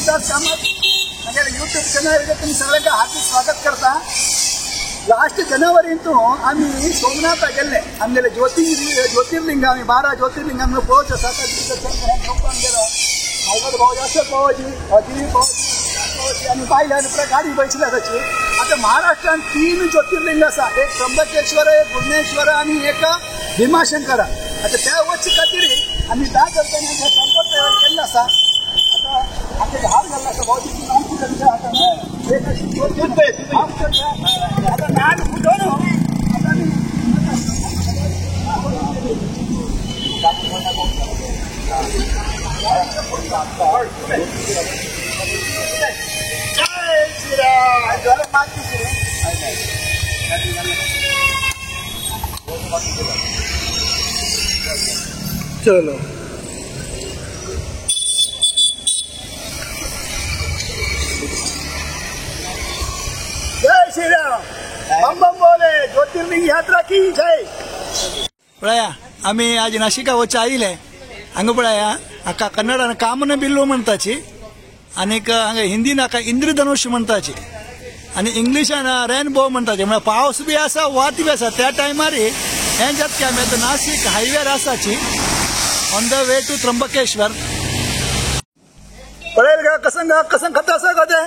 विकास कामत म्हणजे YouTube channel तुम्ही सगळ्यांना हार्दिक स्वागत करता. लास्ट जनवरींतू आम्ही सोमनाथ गेल्ले आमगेले ज्योतिर्लिंग आम्ही 12 ज्योतिर्लिंग आम्ही पळोवचे आसा. आमगेलो भागवत भाऊ जास्त पळोवची दिलीप भाऊजी आम्ही पाहिलं आणि गाडी बैसल्या त्याची. आता महाराष्ट्रात 3 ज्योतिर्लिंग आसा. एक त्र्यंबकेश्वर, एक भुवनेश्वर आणि एक भीमाशंकर. आता त्या वचचे खातीर आम्ही 10 जणांचा संपर्क तयार केला आसा. आता आमचे हार घालला आसा भाऊजी आता नान फुटवून चलो जय श्री राम. बम बम बोले ज्योतिर्लिंग यात्रा की जय. पळया आम्ही आज नाशिका वच्चे आयिले हांगा पळया हाका कन्नडान कामन बिल्लू म्हणटाची आनीक हांगा हिंदीन हाका इंद्रधनुष म्हणटाची आनी इंग्लिशान रेनबो म्हणटाचे. म्हळ्यार पावस बी आसा वात बी आसा. त्या टायमार हें जाता की आमी आतां नाशिक हायवेर आसाची on the way to Trimbakeshwar. पळयल गा कसन खाता आसा गो ते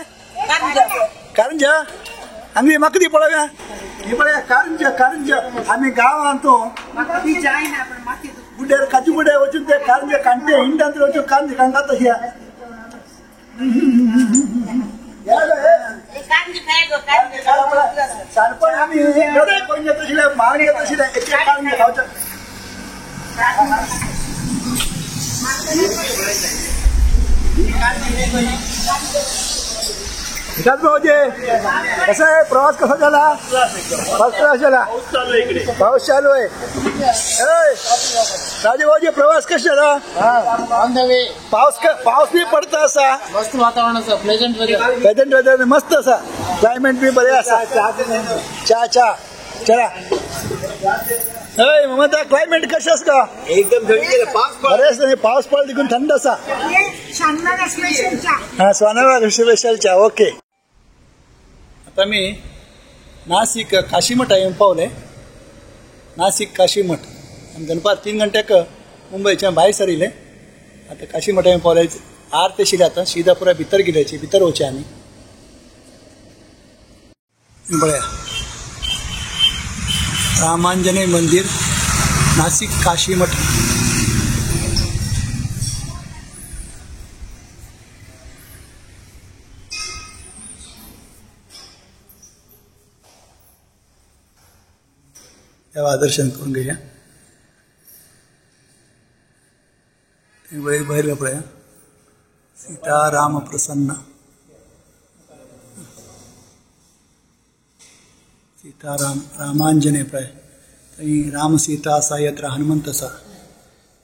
कारंजा आम्ही म्हाका दी पळोवया. ही पळया कारंजा आम्ही गांवांतू बुड्यार काजू बुड्यार वचून ते कारंजा कांटे हिंडांत वचून कारंजा कांगा तशी सारपण आम्ही कोण तशिले मागणी तशिले एक कारंजा खावचे. विकास भाऊजी कसं आहे प्रवास कसा झाला? फर्स्ट क्लास झाला. पाऊस चालू आहे. राजे भाऊजी प्रवास कसा झाला? ऑन द वे. पाऊस बी पडता असा. मस्त वातावरण असं प्लेजंट वेदर मस्त असा. क्लायमेट बी बरे असा. चहा चला ममता क्लायमेट कशें आसा? एकदम थंडी. बरेंच नाही. पाऊस पडला देखून थंड असा. स्वानरा स्पेशल चहा. ओके. आता मी नाशिक काशीमठ येऊन पावले. नाशिक काशीमठ आमी दनपार 3 घंट्याक मुंबयच्यान भायर सरिले. आता काशीमठ येऊन पावले. आरती आशिल्ली आता सीधा पुरा भितर गेल्याची. भितर वचचे आमी. बळ्या रामांजनेय मंदिर नाशिक काशीमठ. तेव्हा दर्शन करून घेऊया. बाहेर पळया सीताराम प्रसन्न. सीताराम रामांजनेय प्राय थंय राम सीता आसा येत्र हनुमंत आसा.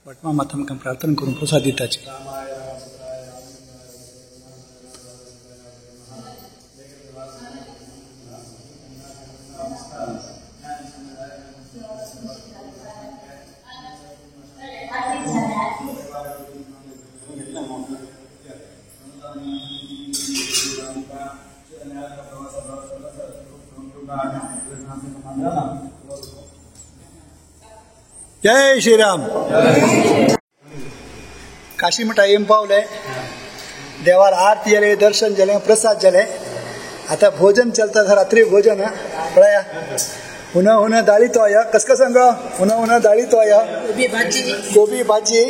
भटमा मात आमकां प्रार्थना करून प्रसाद दिताची. जय श्रीराम. काशीमठ येऊन पावले. देवार आरती जाले, दर्शन जाले, प्रसाद जाले. आता भोजन चलता. रात्री भोजन पळया हुन दाळी तो आया. कसं सांग हुन दाळी तो आया. गोबी भाजी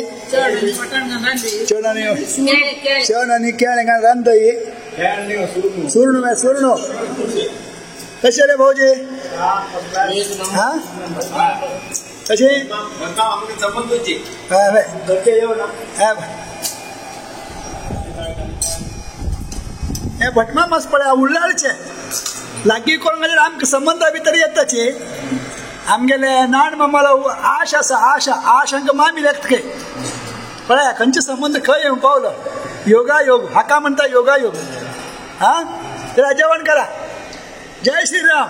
चण आणि केळ रांदई सुर्ण कशे रे भाऊजी? हा कशी हे भटमा मस्त पळया उरलाडचे लागी कोण आमकां संबंधा भितर येताचे. आमगेले नाण मामाला आश आसा. आश हांकां मामी लेखतके पळया खंयचे संबंध खंय येवन पावलो. योगायोग हाका म्हणटा योगायोग. हा तर जेवण करा. जय श्रीराम.